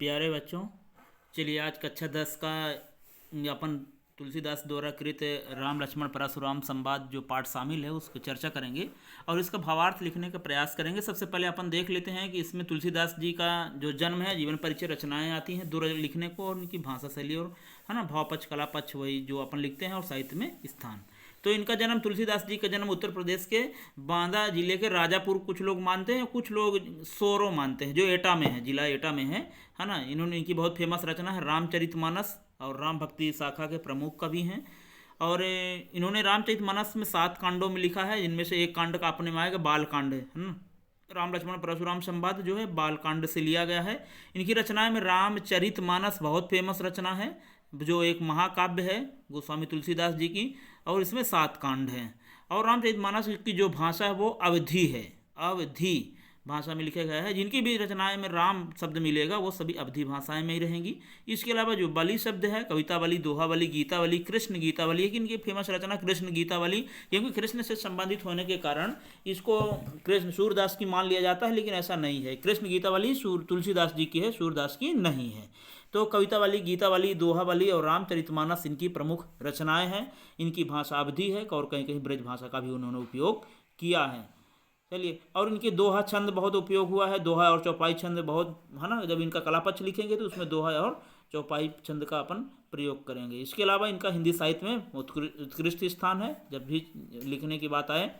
प्यारे बच्चों, चलिए आज कक्षा 10 का अपन तुलसीदास द्वारा कृत राम लक्ष्मण परशुराम संवाद जो पाठ शामिल है उसकी चर्चा करेंगे और इसका भावार्थ लिखने का प्रयास करेंगे। सबसे पहले अपन देख लेते हैं कि इसमें तुलसीदास जी का जो जन्म है, जीवन परिचय, रचनाएं आती हैं दो लिखने को, और उनकी भाषा शैली और है ना भाव पक्ष, कला पक्ष, वही जो अपन लिखते हैं, और साहित्य में स्थान। तो इनका जन्म, तुलसीदास जी का जन्म उत्तर प्रदेश के बांदा जिले के राजापुर, कुछ लोग मानते हैं, कुछ लोग सोरो मानते हैं, जो एटा में है, जिला एटा में है ना। इन्होंने, इनकी बहुत फेमस रचना है रामचरितमानस, और राम भक्ति शाखा के प्रमुख कवि हैं। और इन्होंने रामचरितमानस में 7 कांडों में लिखा है, जिनमें से एक कांड का अपने में आएगा बाल कांड है ना। राम लक्ष्मण परशुराम संवाद जो है बाल कांड से लिया गया है। इनकी रचनाएं में रामचरितमानस बहुत फेमस रचना है, जो एक महाकाव्य है गोस्वामी तुलसीदास जी की, और इसमें 7 कांड हैं। और रामचरितमानस की जो भाषा है वो अवधी है, अवधी भाषा में लिखा गया है। जिनकी भी रचनाएं में राम शब्द मिलेगा वो सभी अवधी भाषाएं में ही रहेंगी। इसके अलावा जो बलि शब्द है, कवितावली, दोहावली, गीतावली, कृष्ण गीतावली, एक इनकी फेमस रचना कृष्ण गीतावली, क्योंकि कृष्ण से संबंधित होने के कारण इसको कृष्ण सूरदास की मान लिया जाता है, लेकिन ऐसा नहीं है। कृष्ण गीतावली तुलसीदास जी की है, सूरदास की नहीं है। तो कवितावली, गीतावली, दोहावली और रामचरितमानस इनकी प्रमुख रचनाएं हैं। इनकी भाषा अवधी है और कहीं कहीं ब्रज भाषा का भी उन्होंने उपयोग किया है। चलिए, और इनके दोहा छंद बहुत उपयोग हुआ है, दोहा और चौपाई छंद बहुत, है ना। जब इनका कलापक्ष लिखेंगे तो उसमें दोहा और चौपाई छंद का अपन प्रयोग करेंगे। इसके अलावा इनका हिंदी साहित्य में उत्कृष्ट स्थान है। जब भी लिखने की बात आए,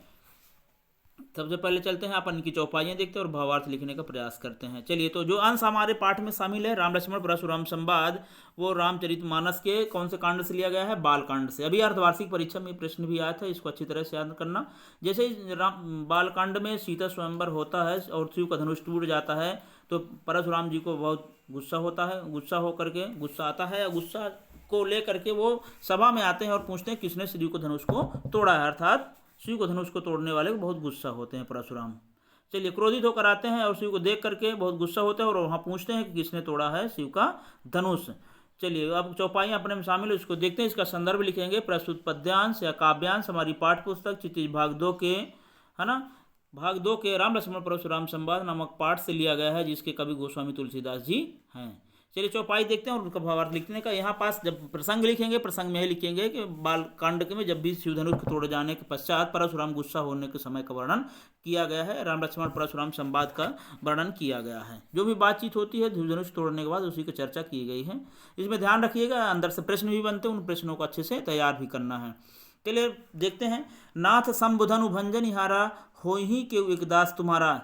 सबसे पहले चलते हैं अपन इनकी चौपाइयाँ देखते हैं और भावार्थ लिखने का प्रयास करते हैं। चलिए, तो जो अंश हमारे पाठ में शामिल है राम लक्ष्मण परशुराम संवाद, वो रामचरितमानस के कौन से कांड से लिया गया है? बाल कांड से। अभी अर्धवार्षिक परीक्षा में प्रश्न भी आया था, इसको अच्छी तरह से याद करना। जैसे बाल कांड में सीता स्वयंवर होता है और शिव का धनुष टूट जाता है, तो परशुराम जी को बहुत गुस्सा होता है, गुस्सा आता है, गुस्सा को लेकर के वो सभा में आते हैं और पूछते हैं किसने शिव को धनुष को तोड़ा है, अर्थात शिव को धनुष को तोड़ने वाले को बहुत गुस्सा होते हैं परशुराम। चलिए, क्रोधित होकर आते हैं और शिव को देख करके बहुत गुस्सा होते हैं और वहाँ पूछते हैं कि किसने तोड़ा है शिव का धनुष। चलिए, अब चौपाई अपने में शामिल है, उसको देखते हैं। इसका संदर्भ लिखेंगे प्रस्तुत पद्यांश या काव्यांश हमारी पाठ्य पुस्तक क्षितिज भाग 2 के, है ना, भाग 2 के राम लक्ष्मण परशुराम संवाद नामक पाठ से लिया गया है, जिसके कवि गोस्वामी तुलसीदास जी हैं। चलिए, चौपाई देखते हैं और उनका भावार्थ लिखने का। यहाँ पास जब प्रसंग लिखेंगे, प्रसंग में ही लिखेंगे कि बाल कांड के में जब भी शिव धनुष को तोड़े जाने के पश्चात परशुराम गुस्सा होने के समय का वर्णन किया गया है। राम लक्ष्मण परशुराम संवाद का वर्णन किया गया है। जो भी बातचीत होती है शिव धनुष तोड़ने के बाद, उसी की चर्चा की गई है। इसमें ध्यान रखिएगा, अंदर से प्रश्न भी बनते हैं, उन प्रश्नों को अच्छे से तैयार भी करना है। चलिए देखते हैं। नाथ संबुधनु भंजनिहारा, होहि के एक दास तुम्हारा।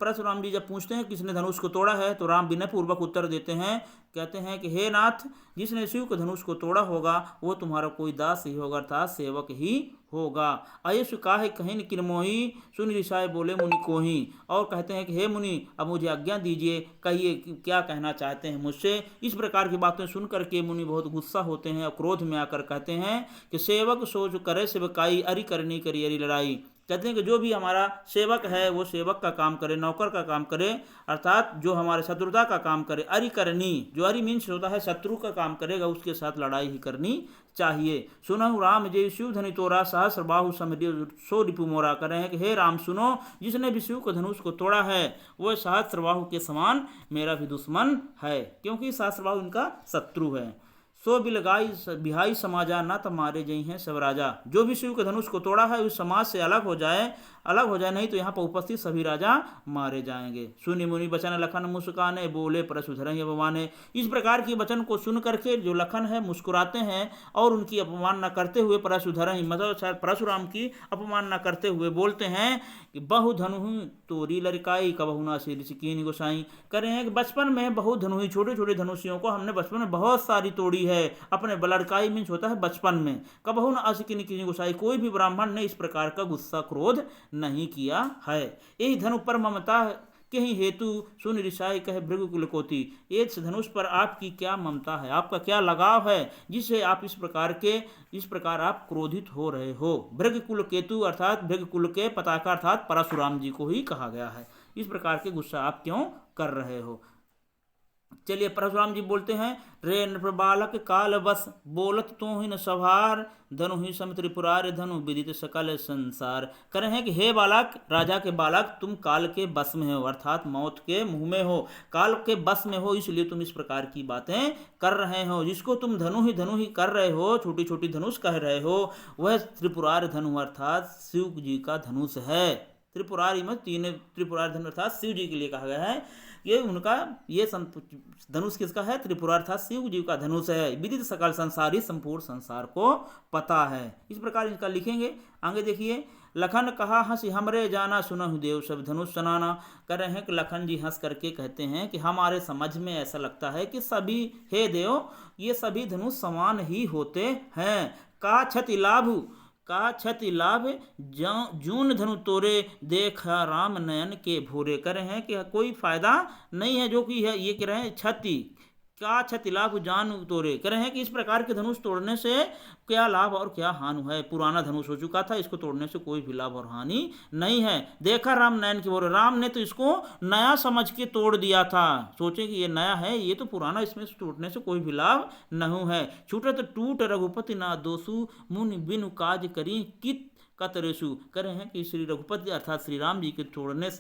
परशुराम जी जब पूछते हैं किसने धनुष को तोड़ा है, तो राम विनय पूर्वक उत्तर देते हैं, कहते हैं कि हे नाथ, जिसने शिव के धनुष को तोड़ा होगा वो तुम्हारा कोई दास ही होगा, अर्थात सेवक ही होगा। आयुष काहे कहीं किन मोही, सुन ऋषाय बोले मुनि को ही। और कहते हैं कि हे मुनि, अब मुझे आज्ञा दीजिए, कहिए क्या कहना चाहते हैं मुझसे। इस प्रकार की बातें सुन करके मुनि बहुत गुस्सा होते हैं और क्रोध में आकर कहते हैं कि सेवक सोच करे सेवकाई, अरि करनी करी अरि लड़ाई। कहते हैं कि जो भी हमारा सेवक है वो सेवक का काम करे, नौकर का काम करे, अर्थात जो हमारे शत्रुता का काम करे। अरि करनी, जो अरि मीन्स होता है शत्रु का काम करेगा, उसके साथ लड़ाई ही करनी चाहिए। सुनहु राम जय शिव धनि तोरा, सहस्र बाहु समरि सो रिपु मोरा। कर रहे हैं कि हे राम सुनो, जिसने भी शिव को धनुष को तोड़ा है वह सहस्र बाहु के समान मेरा भी दुश्मन है, क्योंकि सहस्र बाहु इनका शत्रु है। सो बिलगाई बिहाई समाजा, न तो मारे जई हैं सब राजा। जो भी शिव के धनुष को तोड़ा है उस समाज से अलग हो जाए, नहीं तो यहाँ पर उपस्थित सभी राजा मारे जाएंगे। सुनि मुनि बचन लखन मुस्काने, बोले परशुधर भगवाने। इस प्रकार की वचन को सुन करके जो लखन है मुस्कुराते हैं और उनकी अपमानना करते हुए परशुधर, मतलब परशुराम की अपमानना करते हुए बोलते हैं कि बहु धनु तोरी लड़काई, कबहु ना से ऋषिकीन गोसाई। कह रहे हैं कि बचपन में बहु धनुही, छोटे छोटे धनुषियों को हमने बचपन में बहुत सारी तोड़ी है। अपने लड़काई मीन्स होता है बचपन में। कबहु न असिकिन गोसाई, कोई भी ब्राह्मण ने इस प्रकार का गुस्सा क्रोध नहीं किया है। यही धनु पर ममता के ही हेतु सुन ऋषाय कहे भृगुकुल कोति। इस धनुष पर आपकी क्या ममता है, आपका क्या लगाव है, जिससे आप इस प्रकार आप क्रोधित हो रहे हो। भृगकुल केतु अर्थात भृगकुल के पताका अर्थात परशुराम जी को ही कहा गया है। इस प्रकार के गुस्सा आप क्यों कर रहे हो। चलिए परशुराम जी बोलते हैं, रे नृप बालक काल बस, बोलत तो ही न सभार, धनु ही सम त्रिपुरार, धनु विदित सकल संसार। कह रहे हैं कि हे बालक, राजा के बालक, तुम काल के बस में हो, अर्थात मौत के मुंह में हो, काल के बस में हो, इसलिए तुम इस प्रकार की बातें कर रहे हो। जिसको तुम धनु ही कर रहे हो, छोटी छोटी धनुष कह रहे हो, वह त्रिपुरार धनु अर्थात शिव जी का धनुष है। त्रिपुरारी में तीन त्रिपुरार धनुष अर्थात शिव जी के लिए कहा गया है। ये उनका ये धनुष किसका है? त्रिपुरा अर्थात शिव जी का धनुष है। विदित सकल संसारी, संपूर्ण संसार को पता है। इस प्रकार इनका लिखेंगे। आगे देखिए, लखन कहा हंसी हमरे जाना, सुनहु देव सब धनुष सनाना। कह रहे हैं कि लखन जी हंस करके कहते हैं कि हमारे समझ में ऐसा लगता है कि सभी, हे देव, ये सभी धनुष समान ही होते हैं। का क्षति लाभ, का क्षति लाभ, जून धनु तोरे, देखा राम नयन के भोरे। कह रहे हैं कि कोई फायदा नहीं है जो कि है, ये कह रहे हैं क्षति, क्या क्षति लाभ जान तोरे। कह रहे हैं कि इस प्रकार के धनुष तोड़ने से क्या लाभ और क्या हानि है। पुराना धनुष हो चुका था, इसको तोड़ने से कोई भी लाभ और हानि नहीं है। देखा राम नयन की बोले, राम ने तो इसको नया समझ के तोड़ दिया था। सोचे कि ये नया है, ये तो पुराना, इसमें तोड़ने से कोई भी लाभ नहीं है। छूटत टूट रघुपति ना दोषु, मुनि बिनु काज करी कित कतरेशु। कह रहे हैं कि श्री रघुपति अर्थात श्री राम जी के तोड़ने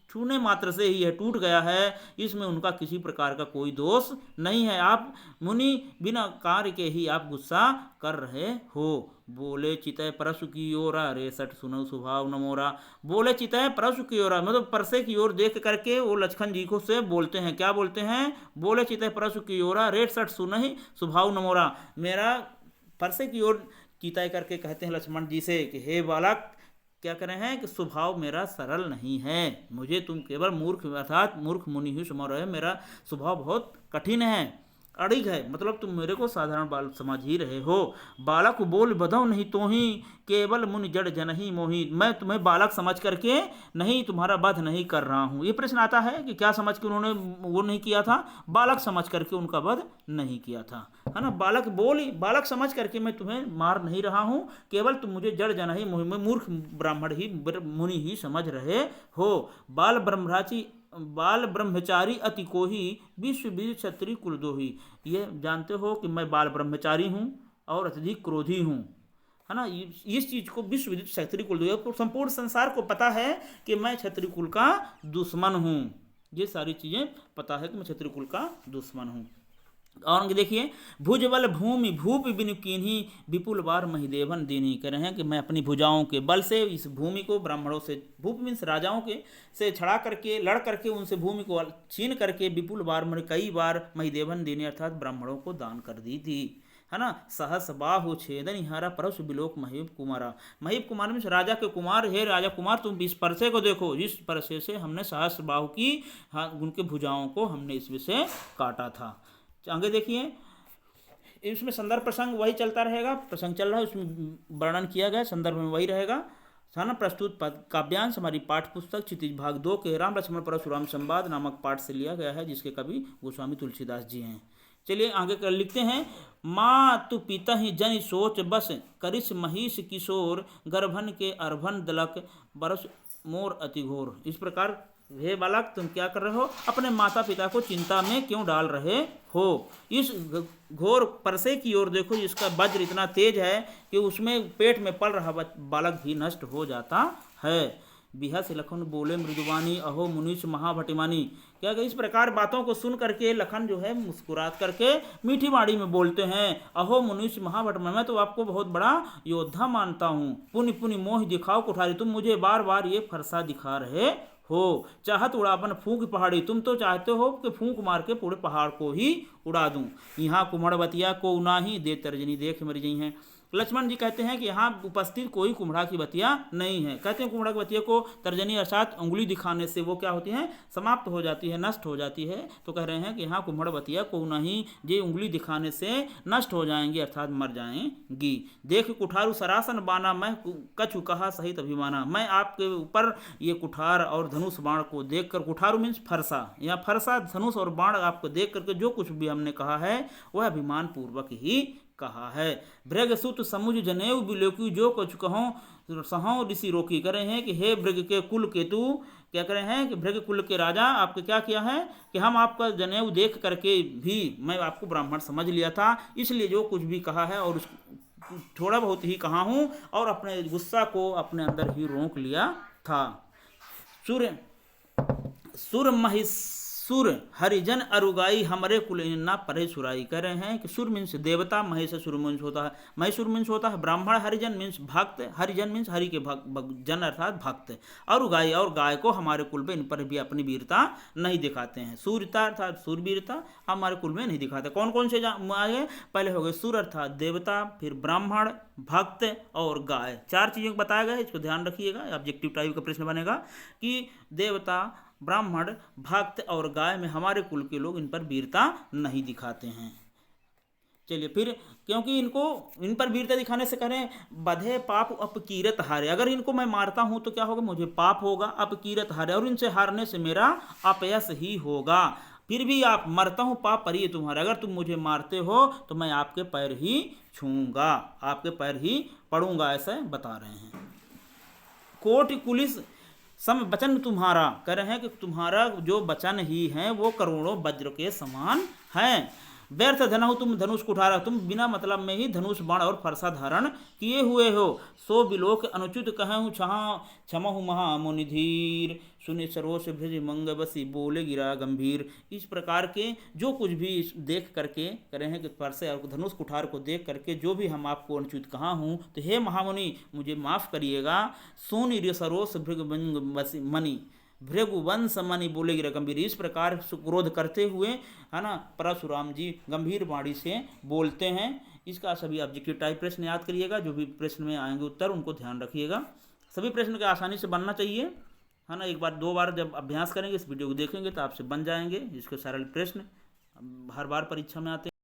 छूने मात्र से ही यह टूट गया है, इसमें उनका किसी प्रकार का कोई दोष नहीं है। आप मुनि बिना कार्य के ही आप गुस्सा कर रहे हो। बोले चितय परसु की ओरा, रेसठ सुनो स्वभाव न मोरा। बोले चितय परसु की ओरा, मतलब परसे की ओर देख करके वो लक्ष्मण जी को से बोलते हैं। क्या बोलते हैं? बोले चितय परसु की ओरा, रेसठ सुनहि स्वभाव न मोरा। मेरा परसे की ओर चिताई करके कहते हैं लक्ष्मण जी से कि हे बालक, क्या करें हैं कि स्वभाव मेरा सरल नहीं है, मुझे तुम केवल मूर्ख अर्थात मूर्ख मुनि ही समझ रहे हो। मेरा स्वभाव बहुत कठिन है, अड़िग है, मतलब तुम मेरे को साधारण बाल समझ ही रहे हो। बालक बोल बधो नहीं तो ही, केवल मुनि जड़ जन ही मोही। मैं तुम्हें बालक समझ करके नहीं तुम्हारा वध नहीं कर रहा हूँ। ये प्रश्न आता है कि क्या समझ के उन्होंने वो नहीं किया था? बालक समझ करके उनका वध नहीं किया था, है ना। बालक बोली, बालक समझ करके मैं तुम्हें मार नहीं रहा हूँ, केवल तुम मुझे जड़ जन ही मोही, में मूर्ख ब्राह्मण ही मुनि ही समझ रहे हो। बाल ब्रह्मचारी अति कोही, विश्व वीर क्षत्रिय कुलदोही। ये जानते हो कि मैं बाल ब्रह्मचारी हूँ और अत्यधिक क्रोधी हूँ, है ना। इस चीज को विश्व विदित क्षत्रिय कुलदोही, संपूर्ण संसार को पता है कि मैं क्षत्रिय कुल का दुश्मन हूँ। ये सारी चीजें पता है कि मैं क्षत्रिय कुल का दुश्मन हूँ। और देखिए, भुजबल भूमि भूप बिनु कीन्ही, विपुल बार महिदेवन दीनी। कह रहे हैं कि मैं अपनी भुजाओं के बल से इस भूमि को ब्राह्मणों से, भूप मीन्स राजाओं के से छड़ा करके, लड़ करके उनसे भूमि को छीन करके विपुल बार मैंने कई बार महिदेवन दीनी अर्थात ब्राह्मणों को दान कर दी थी, है ना। सहस बाहु छेदन हारा, परसु बिलोक महीप कुमारा। महीप कुमार में राजा के कुमार, हे राजा कुमार, तुम इस परसे को देखो, जिस परसे से हमने सहस बाहु की, उनके भुजाओं को हमने इसमें से काटा था। आगे देखिए, इसमें संदर्भ प्रसंग वही चलता रहेगा, प्रसंग चल रहा है उसमें वर्णन किया गया, संदर्भ में वही रहेगा। थाना प्रस्तुत काव्यांश हमारी पाठ पुस्तक क्षितिज भाग 2 के राम लक्ष्मण परशुराम संवाद नामक पाठ से लिया गया है, जिसके कवि गोस्वामी तुलसीदास जी हैं। चलिए आगे कर लिखते हैं। माँ तु पिता ही जन सोच बस, करिस महिष किशोर, गर्भन के अर्भन दलक, बरस मोर अति घोर। इस प्रकार, हे बालक, तुम क्या कर रहे हो? अपने माता पिता को चिंता में क्यों डाल रहे हो? इस घोर परसे की ओर देखो, जिसका वज्र इतना तेज है कि उसमें पेट में पल रहा बालक भी नष्ट हो जाता है। बिहा से लखन बोले मृदुवानी, अहो मुनीष महाभटिमानी। क्या इस प्रकार बातों को सुन करके लखन जो है मुस्कुरात करके मीठी बाड़ी में बोलते हैं, अहो मुनीष महाभटिमानी, मैं तो आपको बहुत बड़ा योद्धा मानता हूँ। पुनि पुनि मोह दिखाओ कुठारी, तुम मुझे बार बार ये फरसा दिखा रहे हो। चाहत उड़ापन फूंक पहाड़ी, तुम तो चाहते हो कि फूंक मार के पूरे पहाड़ को ही उड़ा दूं। यहाँ कुम्हड़बतिया को उनाही, दे तर्जनी देख मर गई हैं। लक्ष्मण जी कहते हैं कि यहाँ उपस्थित कोई कुम्हड़ा की बतिया नहीं है। कहते हैं कुम्हड़ा की बतिया को तर्जनी अर्थात उंगली दिखाने से वो क्या होती है? समाप्त हो जाती है, नष्ट हो जाती है। तो कह रहे हैं कि यहाँ कुम्हड़ बतिया को नहीं, ये उंगली दिखाने से नष्ट हो जाएंगी अर्थात मर जाएंगी। देख कुठारू सरासन बाना, मैं कछु कहा सहित अभिमाना। मैं आपके ऊपर ये कुठार और धनुष बाण को देख कर, कुठारू मीन्स फरसा, यहाँ फरसा धनुष और बाण आपको देख करके जो कुछ भी हमने कहा है वह अभिमान पूर्वक ही कहा है। भृग सुत समुझ जनेऊ बिलोकी, जो कुछ कहो सहौ ऋषि रोकी। कर रहे हैं कि हे भृग के कुल केतु, क्या कर रहे हैं कि भृग कुल के राजा आपके क्या किया है कि हम आपका जनेऊ देख करके भी मैं आपको ब्राह्मण समझ लिया था, इसलिए जो कुछ भी कहा है और थोड़ा बहुत ही कहा हूँ और अपने गुस्सा को अपने अंदर ही रोक लिया था। सुर महिसुर हरिजन अरुगाई हमरे कुल ना परे सुराई। कह रहे हैं कि सुर मीन्स देवता, महेश सुर मीन्स होता है, महेशुर मीन्स होता है ब्राह्मण, हरिजन मीन्स भक्त, हरिजन मीन्स हरि के जन अर्थात भक्त, अरुगाई और गाय को हमारे कुल में इन पर भी अपनी वीरता नहीं दिखाते हैं। सूर्यता अर्थात सूरवीरता हमारे कुल में नहीं दिखाते। कौन कौन से आगे पहले हो गए सुर अर्थात देवता, फिर ब्राह्मण, भक्त और गाय, 4 चीज़ों को बताया गया है, इसको ध्यान रखिएगा। ऑब्जेक्टिव टाइप का प्रश्न बनेगा कि देवता, ब्राह्मण, भक्त और गाय में हमारे कुल के लोग इन पर वीरता नहीं दिखाते हैं। चलिए फिर, क्योंकि इनको इन पर वीरता दिखाने से करें बधे पाप अपकीरत हारे, अगर इनको मैं मारता हूं तो क्या होगा, मुझे पाप होगा, अपकीरत हारे, और इनसे हारने से मेरा अपयश ही होगा। फिर भी आप मरता हूं पाप पर ही तुम्हारा, अगर तुम मुझे मारते हो तो मैं आपके पैर ही छूंगा, आपके पैर ही पड़ूंगा, ऐसा बता रहे हैं। कोटि कुलिस सम वचन तुम्हारा, कह रहे हैं कि तुम्हारा जो वचन ही है वो करोड़ों वज्र के समान है। व्यर्थ धनहु तुम धनुष कुठारा, तुम बिना मतलब में ही धनुष बाण और फरसा धारण किए हुए हो। सो बिलोक अनुचित कहूँ क्षमहु महामुनिधीर, सुनि सरोष भृज मंग बसी बोले गिरा गंभीर। इस प्रकार के जो कुछ भी देख करके कह रहे हैं कि फरसे और धनुष कुठार को देख करके जो भी हम आपको अनुचित कहा हूँ तो हे महामुनि मुझे माफ़ करिएगा। सोनि सरोष भृग मंग बसी मणि भृगुवंश मणि बोले गिरा गंभीर, इस प्रकार क्रोध करते हुए है ना परशुराम जी गंभीर वाणी से बोलते हैं। इसका सभी ऑब्जेक्टिव टाइप प्रश्न याद करिएगा, जो भी प्रश्न में आएंगे उत्तर उनको ध्यान रखिएगा। सभी प्रश्न के आसानी से बनना चाहिए, है ना। एक बार 2 बार जब अभ्यास करेंगे, इस वीडियो को देखेंगे तो आपसे बन जाएंगे इसके सरल प्रश्न, हर बार परीक्षा में आते हैं।